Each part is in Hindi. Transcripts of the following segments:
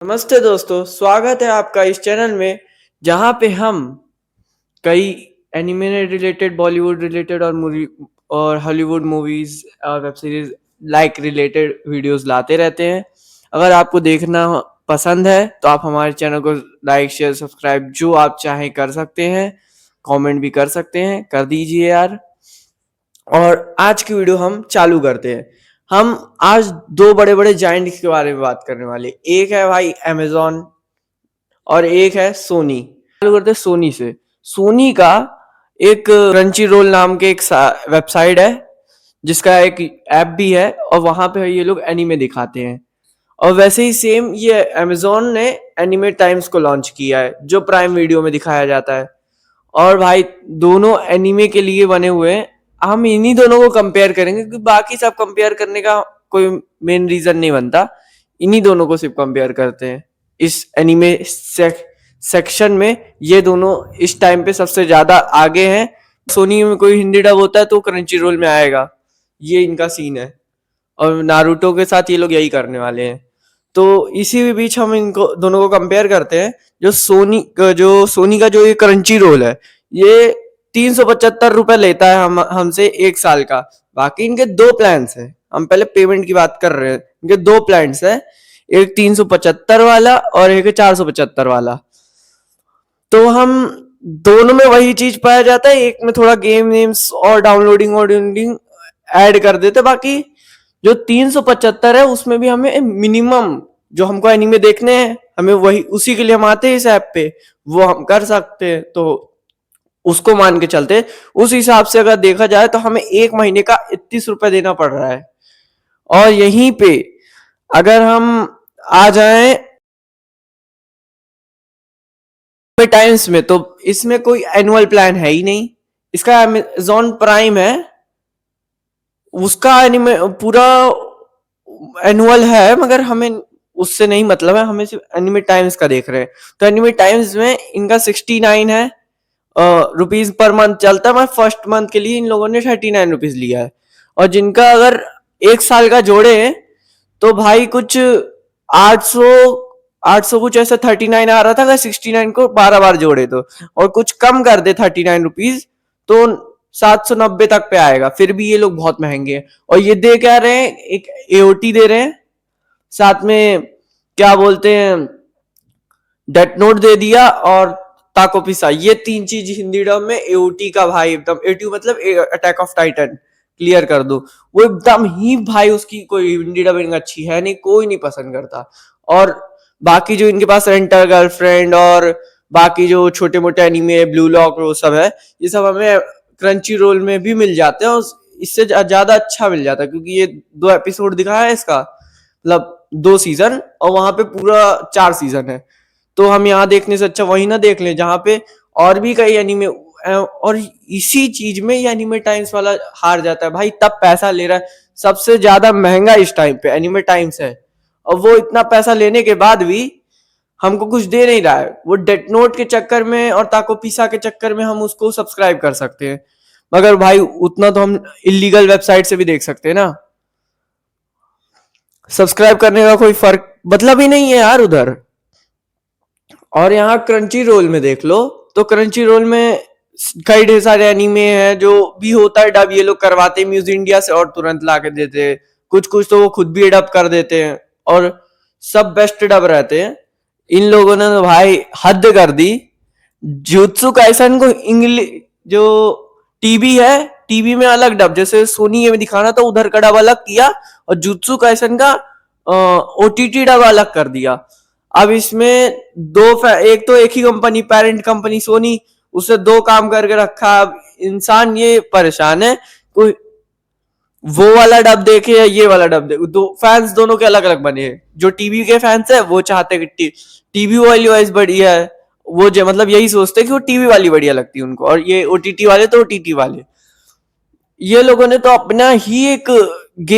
नमस्ते दोस्तों, स्वागत है आपका इस चैनल में जहाँ पे हम कई एनिमे रिलेटेड, बॉलीवुड रिलेटेड और मूवी और हॉलीवुड मूवीज और web series like related videos लाते रहते हैं। अगर आपको देखना पसंद है तो आप हमारे चैनल को लाइक, शेयर, सब्सक्राइब जो आप चाहें कर सकते हैं। कमेंट भी कर सकते हैं, कर दीजिए यार। और आज की वीडियो हम चालू करते हैं। हम आज दो बड़े बड़े जायंट्स के बारे में बात करने वाले। एक है भाई अमेजोन और एक है सोनी। चालू करते हैं सोनी से। सोनी का एक क्रंची रोल नाम के एक वेबसाइट है जिसका एक ऐप भी है और वहां पे ये लोग एनीमे दिखाते हैं। और वैसे ही सेम ये अमेजोन ने एनीमे टाइम्स को लॉन्च किया है जो प्राइम वीडियो में दिखाया जाता है। और भाई दोनों एनीमे के लिए बने हुए हैं। हम इन्हीं दोनों को कंपेयर करेंगे क्योंकि बाकी सब कंपेयर करने का कोई मेन रीजन नहीं बनता। इन्हीं दोनों को सिर्फ कंपेयर करते हैं इस एनीमे सेक्शन में। ये दोनों इस टाइम पे सबसे ज्यादा आगे हैं। सोनी में कोई हिंदी डब होता है तो क्रंची रोल में आएगा, ये इनका सीन है। और नारुतो के साथ ये लोग यही करने वाले हैं। तो इसी बीच हम इनको दोनों को कंपेयर करते हैं। जो सोनी का जो ये क्रंची रोल है, ये 375 रुपए लेता है हमसे एक साल का। बाकी इनके दो प्लान्स हैं। हम पहले पेमेंट की बात कर रहे हैं। इनके दो प्लान्स हैं, एक 375 वाला और एक 475 वाला। तो हम दोनों में वही चीज पाया जाता है। एक में थोड़ा गेम नेम्स और डाउनलोडिंग ऐड कर देते। बाकी जो 375 है उसमें भी हमें मिनिमम जो हमको एनीमे देखने हैं, हमें वही उसी के लिए हम आते हैं इस ऐप पे, वो हम कर सकते हैं। तो उसको मान के चलते उस हिसाब से अगर देखा जाए तो हमें एक महीने का 31 रुपए देना पड़ रहा है। और यहीं पे अगर हम आ जाएं टाइम्स में, तो इसमें कोई एनुअल प्लान है ही नहीं। इसका अमेजॉन प्राइम है, उसका एनिमे पूरा एनुअल है, मगर हमें उससे नहीं मतलब है। हमें सिर्फ एनिमे टाइम्स का देख रहे हैं। तो एनिमे टाइम्स में इनका 69 है रुपीज पर मंथ चलता है। मैं फर्स्ट मंथ के लिए इन लोगों ने 39 रुपीज लिया है। और जिनका अगर एक साल का जोड़े तो भाई कुछ 800 800 कुछ ऐसा 39 आ रहा था। अगर 69 को 12 बार जोड़े तो, और कुछ कम कर दे 39 रुपीज तो 790 तक पे आएगा। फिर भी ये लोग बहुत महंगे हैं। और ये दे क्या रहे हैं, एक एओटी दे रहे हैं, साथ में क्या बोलते हैं डेथ नोट दे दिया और ताको पिसा। ये तीन चीज हिंदी डब में एओटी का भाई एकदम। एटी मतलब अटैक ऑफ टाइटन क्लियर कर दो, वो एकदम ही भाई उसकी कोई हिंदी डबिंग अच्छी है नहीं, कोई नहीं पसंद करता। और बाकी जो इनके पास रेंटर गर्लफ्रेंड और बाकी जो छोटे मोटे एनीमे ब्लू लॉक वो सब है, ये सब हमें क्रंची रोल में भी मिल जाते हैं और इससे ज्यादा अच्छा मिल जाता है क्योंकि ये 2 एपिसोड दिखाया है इसका, मतलब 2 सीजन, और वहां पे पूरा 4 सीजन है। तो हम यहाँ देखने से अच्छा वही ना देख लें जहाँ पे और भी कई एनीमे। और इसी चीज में ये एनीमे टाइम्स वाला हार जाता है भाई, तब पैसा ले रहा है। सबसे ज्यादा महंगा इस टाइम पे एनीमे टाइम्स है, और वो इतना पैसा लेने के बाद भी हमको कुछ दे नहीं रहा है। वो डेथ नोट के चक्कर में और ताको पिसा के चक्कर में हम उसको सब्सक्राइब कर सकते हैं, मगर भाई उतना तो हम इलीगल वेबसाइट से भी देख सकते हैं ना। सब्सक्राइब करने का कोई फर्क मतलब ही नहीं है यार उधर। और यहाँ क्रंची रोल में देख लो, तो क्रंची रोल में कई ढेर सारे एनीमे हैं जो भी होता है डब, ये लोग करवाते हैं म्यूज इंडिया से और तुरंत ला के देते हैं। कुछ कुछ तो वो खुद भी डब कर देते हैं और सब बेस्ट डब रहते हैं। इन लोगों ने तो भाई हद कर दी। जुत्सु काइसन को इंग्लिश जो टीवी है, टीवी में अलग डब, जैसे सोनी में दिखाना था उधर का डब अलग किया, और जुत्सु काइसन का ओटीटी डब अलग कर दिया। अब इसमें एक तो एक ही कंपनी, पेरेंट कंपनी सोनी, उससे दो काम करके रखा। अब इंसान ये परेशान है, कोई वो वाला डब देखे या ये वाला डब देखे। दो फैंस दोनों के अलग अलग बने हैं। जो टीवी के फैंस है वो चाहते हैं कि टीवी वाली वॉइस बढ़िया है, वो जो मतलब यही सोचते हैं कि वो टीवी वाली बढ़िया लगती है उनको, और ये ओटीटी वाले तो ओटीटी वाले। ये लोगों ने तो अपना ही एक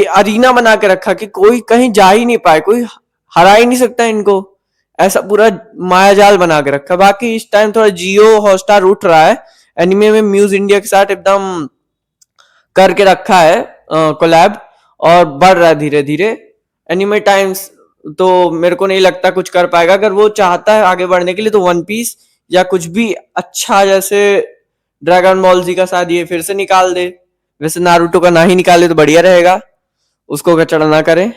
अरीना बना के रखा कि कोई कहीं जा ही नहीं पाए, कोई हरा ही नहीं सकता इनको। ऐसा पूरा मायाजाल बना के रखा। बाकी इस टाइम थोड़ा जियो हॉटस्टार उठ रहा है, एनिमे में म्यूज इंडिया के साथ एकदम करके रखा है कोलैब, और बढ़ रहा है धीरे धीरे। एनिमे टाइम्स तो मेरे को नहीं लगता कुछ कर पाएगा। अगर वो चाहता है आगे बढ़ने के लिए तो वन पीस या कुछ भी अच्छा, जैसे ड्रैगन बॉल जी का शायद ये फिर से निकाल दे। वैसे नारुतो का ना ही निकाले तो बढ़िया रहेगा, उसको कचड़ा ना करें।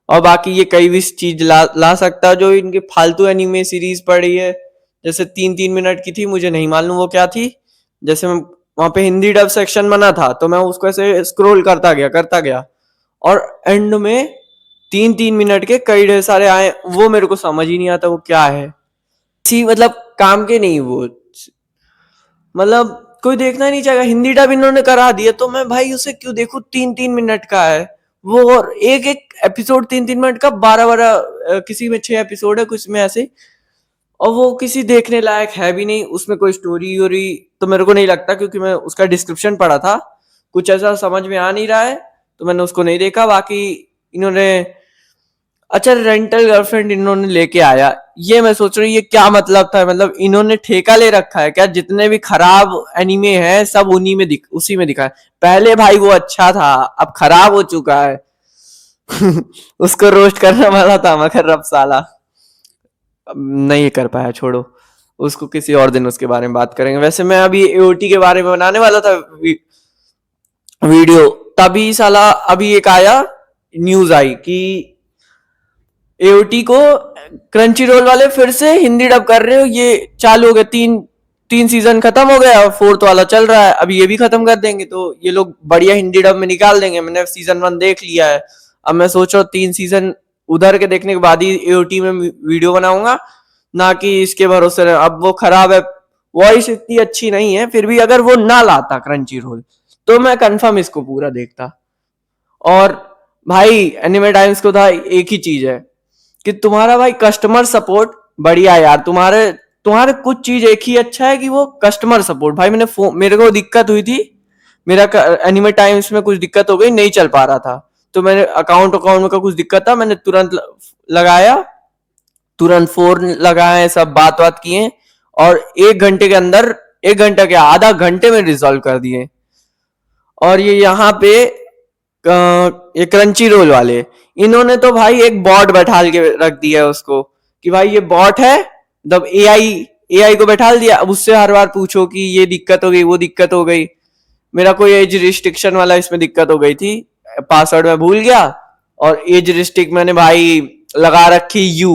और बाकी ये कई भी चीज ला सकता है। जो इनकी फालतू एनिमे सीरीज पड़ी है, जैसे 3-3 मिनट की थी, मुझे नहीं मालूम वो क्या थी। जैसे मैं वहां पे हिंदी डब सेक्शन बना था तो मैं उसको ऐसे स्क्रॉल करता गया और एंड में 3-3 मिनट के कई ढेर सारे आए, वो मेरे को समझ ही नहीं आता वो क्या है। इसी मतलब काम के नहीं वो, मतलब कोई देखना ही नहीं चाहेगा। हिंदी डब इन्होंने करा दिया तो मैं भाई उसे क्यों देखूं, 3-3 मिनट का है वो, और एक एक एपिसोड 3-3 मिनट का, 12-12 किसी में 6 एपिसोड है, कुछ में ऐसे। और वो किसी देखने लायक है भी नहीं, उसमें कोई स्टोरी वोरी तो मेरे को नहीं लगता, क्योंकि मैं उसका डिस्क्रिप्शन पढ़ा था, कुछ ऐसा समझ में आ नहीं रहा है तो मैंने उसको नहीं देखा। बाकी इन्होंने अच्छा रेंटल गर्लफ्रेंड इन्होंने लेके आया, ये मैं सोच रही हूँ ये क्या मतलब था। मतलब इन्होंने ठेका ले रखा है क्या, जितने भी खराब एनिमे हैं सब उन्हीं में उसी में दिखा है। पहले भाई वो अच्छा था, अब खराब हो चुका है। उसको रोस्ट करने वाला था मगर अब साला नहीं कर पाया, छोड़ो उसको, किसी और दिन उसके बारे में बात करेंगे। वैसे मैं अभी एओटी के बारे में बनाने वाला था वीडियो, तभी साला अभी एक आया, न्यूज आई कि एओटी को क्रंची रोल वाले फिर से हिंदी डब कर रहे हो। ये चालू हो गया, तीन तीन सीजन खत्म हो गया और फोर्थ वाला चल रहा है, अभी ये भी खत्म कर देंगे तो ये लोग बढ़िया हिंदी डब में निकाल देंगे। मैंने सीजन 1 देख लिया है, अब मैं सोच रहा हूँ 3 सीजन उधर के देखने के बाद ही एओटी में वीडियो बनाऊंगा, ना कि इसके भरोसे रहे। अब वो खराब है, वॉइस इतनी अच्छी नहीं है, फिर भी अगर वो ना लाता क्रंची रोल तो मैं कंफर्म इसको पूरा देखता। और भाई एनिमे टाइम्स को था एक ही चीज है कि तुम्हारा भाई कस्टमर सपोर्ट बढ़िया है यार। तुम्हारे तुम्हारे कुछ चीज एक ही अच्छा है कि वो कस्टमर सपोर्ट। भाई मेरे को दिक्कत हुई थी, मेरा एनिमे टाइम्स में कुछ दिक्कत हो गई, नहीं चल पा रहा था, तो मैंने अकाउंट अकाउंट में का कुछ दिक्कत था, मैंने तुरंत लगाया, तुरंत फोन लगाए, सब बात बात किए और 1 घंटे के अंदर, 1 घंटा क्या आधा घंटे में रिजॉल्व कर दिए। और ये यहाँ पे ये क्रंची रोल वाले, इन्होंने तो भाई एक बॉट बैठा के रख दिया है उसको कि भाई ये बॉट है, मतलब एआई को बैठा दिया। अब उससे हर बार पूछो कि ये दिक्कत हो गई, वो दिक्कत हो गई। मेरा कोई एज रिस्ट्रिक्शन वाला इसमें दिक्कत हो गई थी, पासवर्ड में भूल गया और एज रिस्ट्रिक्ट मैंने भाई लगा रखी यू,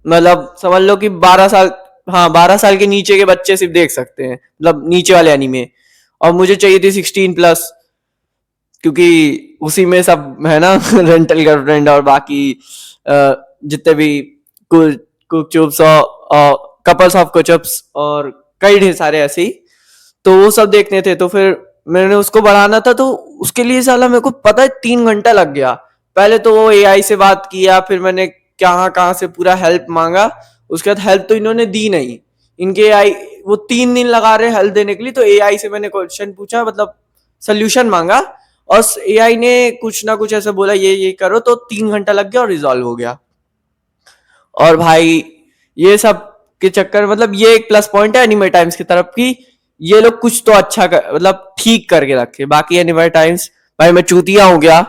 मतलब समझ लो कि 12 साल, हाँ 12 साल के नीचे के बच्चे सिर्फ देख सकते हैं, मतलब नीचे वाले एनीमे। और मुझे चाहिए थी 16+, क्योंकि उसी में सब है ना। रेंटल गर्लफ्रेंड और बाकी जितने भी कुक चुप्स और कपल्स ऑफ कुचअप्स और कई ढेर सारे ऐसे ही, तो वो सब देखने थे। तो फिर मैंने उसको बढ़ाना था, तो उसके लिए साला मेरे को पता है 3 घंटा लग गया। पहले तो वो एआई से बात किया, फिर मैंने कहाँ कहाँ से पूरा हेल्प मांगा, उसके बाद हेल्प तो इन्होंने दी नहीं। इनके एआई वो 3 दिन लगा रहे हेल्प देने के लिए, तो एआई से मैंने क्वेश्चन पूछा, मतलब सोल्यूशन मांगा, और एआई ने कुछ ना कुछ ऐसा बोला ये करो, तो 3 घंटा लग गया और रिजॉल्व हो गया। और भाई ये सब के चक्कर, मतलब ये एक प्लस पॉइंट है एनिमे टाइम्स की तरफ की, ये लोग कुछ तो अच्छा मतलब ठीक करके रखे। बाकी एनिमे टाइम्स, भाई मैं चूतिया हो गया,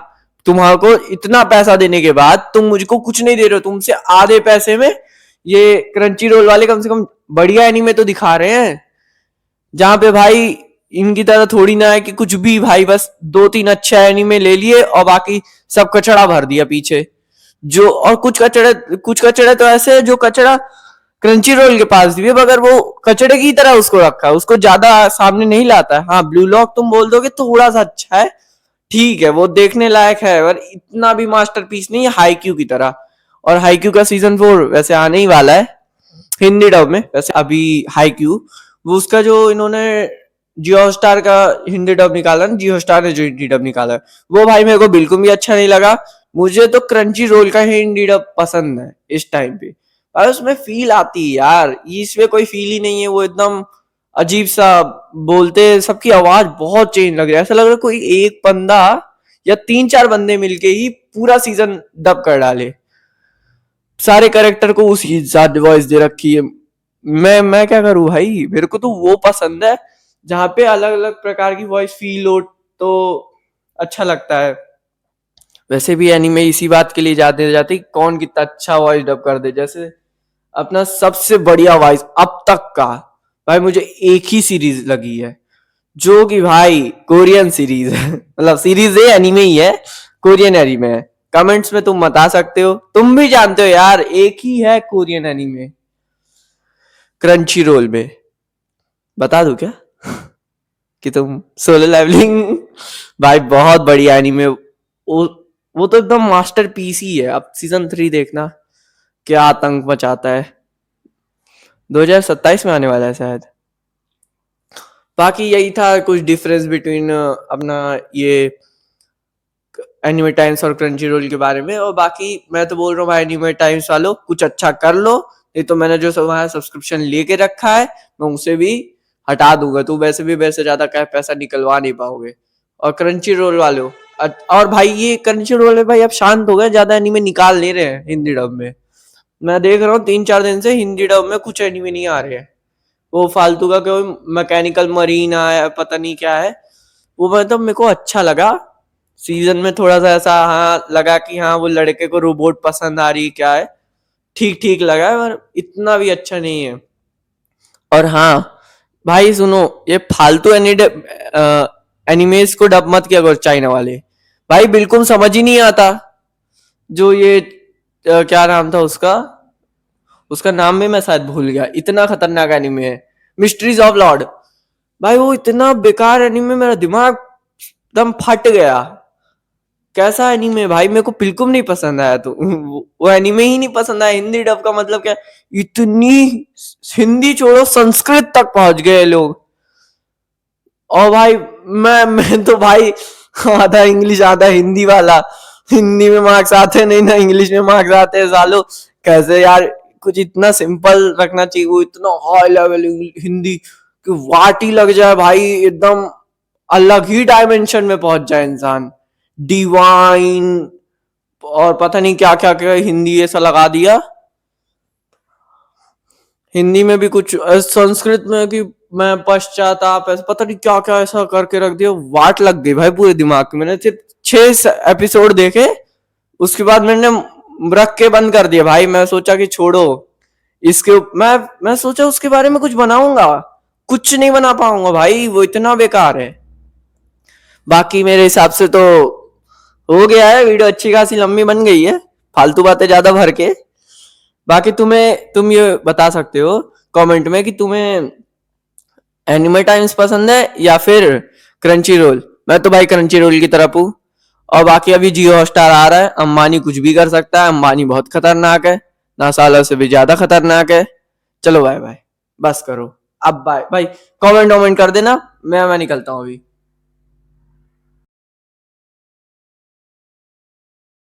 तुम्हारे को इतना पैसा देने के बाद तुम मुझको कुछ नहीं दे रहे हो, तुमसे आधे पैसे में ये क्रंची रोल वाले कम से कम बढ़िया एनिमे तो दिखा रहे हैं, जहां पे भाई इनकी तरह थोड़ी ना है कि कुछ भी भाई बस 2-3 अच्छा एनिमे ले लिए और बाकी सब कचड़ा भर दिया पीछे। जो और कुछ कचड़े तो ऐसे है जो कचड़ा क्रंची रोल के पास भी है, मगर वो कचड़े की तरह उसको रखा है, उसको ज्यादा सामने नहीं लाता है। हाँ ब्लू लॉक तुम बोल दोगे थोड़ा सा अच्छा है, ठीक है वो देखने लायक है, पर इतना भी मास्टरपीस नहीं है हाईक्यू की तरह। और हाईक्यू का सीजन 4 वैसे आने ही वाला है हिंदी डब में। वैसे अभी हाईक्यू, वो उसका जो इन्होंने जियो स्टार का हिंदी डब निकाला ना, जियो स्टार ने जो हिंदी डब निकाला है, वो भाई मेरे को बिल्कुल भी अच्छा नहीं लगा। मुझे तो क्रंची रोल का हिंदी डब पसंद है इस टाइम पे, और उसमें फील आती है यार, इसमें कोई फील ही नहीं है। वो एकदम अजीब सा बोलते, सबकी आवाज बहुत चेंज लग रही है, ऐसा लग रहा है कोई एक बंदा या 3-4 बंदे मिलके ही पूरा सीजन डब कर डाले, सारे कैरेक्टर को उसी हिसाब वॉइस दे रखी है। मैं क्या करूं भाई, मेरे को तो वो पसंद है जहाँ पे अलग अलग प्रकार की वॉइस फील हो, तो अच्छा लगता है। वैसे भी एनीमे इसी बात के लिए जाते जाते कौन कितना अच्छा वॉइस डब कर दे। जैसे अपना सबसे बढ़िया वॉइस अब तक का भाई मुझे एक ही सीरीज लगी है, जो कि भाई कोरियन सीरीज है। मतलब सीरीज है, एनीमे ही है, कोरियन एनीमे है। कमेंट्स में तुम बता सकते हो, तुम भी जानते हो यार, एक ही है कोरियन एनीमे, क्रंची रोल में। बता दूं क्या कि तुम सोलो लेवलिंग भाई बहुत बढ़िया एनीमे, वो तो एकदम मास्टरपीस ही है। अब सीजन 3 देखना क्या आतंक मचाता है। 2027 में आने वाला है शायद। बाकी यही था कुछ डिफरेंस बिटवीन अपना ये एनिमे टाइम्स और क्रंची रोल के बारे में। और बाकी मैं तो बोल रहा हूँ भाई, एनिमे टाइम्स वालों कुछ अच्छा कर लो, नहीं तो मैंने जो तुम्हारा सब्सक्रिप्शन लेके रखा है मैं उसे भी हटा दूंगा। तू वैसे भी वैसे ज्यादा क्या पैसा निकलवा नहीं पाओगे। और क्रंची रोल वालों, और भाई ये क्रंची रोल है भाई, अब शांत हो गए, ज्यादा एनिमे निकाल नहीं रहे हैं हिंदी डब में। मैं देख रहा हूँ 3-4 दिन से हिंदी डब में कुछ एनिमे नहीं आ रहे हैं। वो फालतू का कोई मैकेनिकल मरीन आया, पता नहीं क्या है वो, मतलब मेरे को अच्छा लगा। सीजन में थोड़ा सा ऐसा हाँ लगा कि हाँ वो लड़के को रोबोट पसंद आ रही क्या है, ठीक ठीक लगा है, पर इतना भी अच्छा नहीं है। और हाँ भाई सुनो, ये फालतू एनिमेस को डब मत किया करो चाइना वाले, भाई बिल्कुल समझ ही नहीं आता। जो ये क्या नाम था उसका, उसका नाम भी मैं शायद भूल गया, इतना खतरनाक एनिमे है, मिस्ट्रीज ऑफ लॉर्ड। भाई वो इतना बेकार एनिमे, मेरा दिमाग एकदम फट गया। कैसा एनीमे भाई, मेरे को बिल्कुल नहीं पसंद आया। तो वो एनीमे ही नहीं पसंद आया। हिंदी डब का मतलब क्या, इतनी हिंदी छोड़ो संस्कृत तक पहुंच गए लोग। और भाई मैं तो भाई आधा इंग्लिश आधा हिंदी वाला, हिंदी में मार्क्स आते नहीं ना इंग्लिश में मार्क्स आते हैं सालो। कैसे यार, कुछ इतना सिंपल रखना चाहिए, वो इतना हाई लेवल हिंदी कि वाटी लग जाए भाई, एकदम अलग ही डायमेंशन में पहुंच जाए इंसान, डिवाइन और पता नहीं क्या क्या क्या हिंदी ऐसा लगा दिया। हिंदी में भी कुछ संस्कृत में कि मैं पश्चाताप, ऐसा पता नहीं क्या क्या ऐसा करके रख दिया, वाट लग गई भाई पूरे दिमाग में। मैंने सिर्फ 6 एपिसोड देखे, उसके बाद मैंने रख के बंद कर दिया भाई। मैं सोचा कि छोड़ो इसके, मैं सोचा उसके बारे में कुछ बनाऊंगा, कुछ नहीं बना पाऊंगा भाई, वो इतना बेकार है। बाकी मेरे हिसाब से तो हो गया है, वीडियो अच्छी खासी लंबी बन गई है, फालतू बातें ज्यादा भर के। बाकी तुम ये बता सकते हो कमेंट में कि तुम्हें एनिमे टाइम्स पसंद है या फिर क्रंची रोल। मैं तो भाई क्रंची रोल की तरफ हूँ। और बाकी अभी जियो हॉटस्टार आ रहा है, अंबानी कुछ भी कर सकता है, अंबानी बहुत खतरनाक है, नासाला से भी ज्यादा खतरनाक है। चलो भाई भाई बस करो अब, बाय भाई, कमेंट वमेंट कर देना, मैं निकलता हूँ अभी।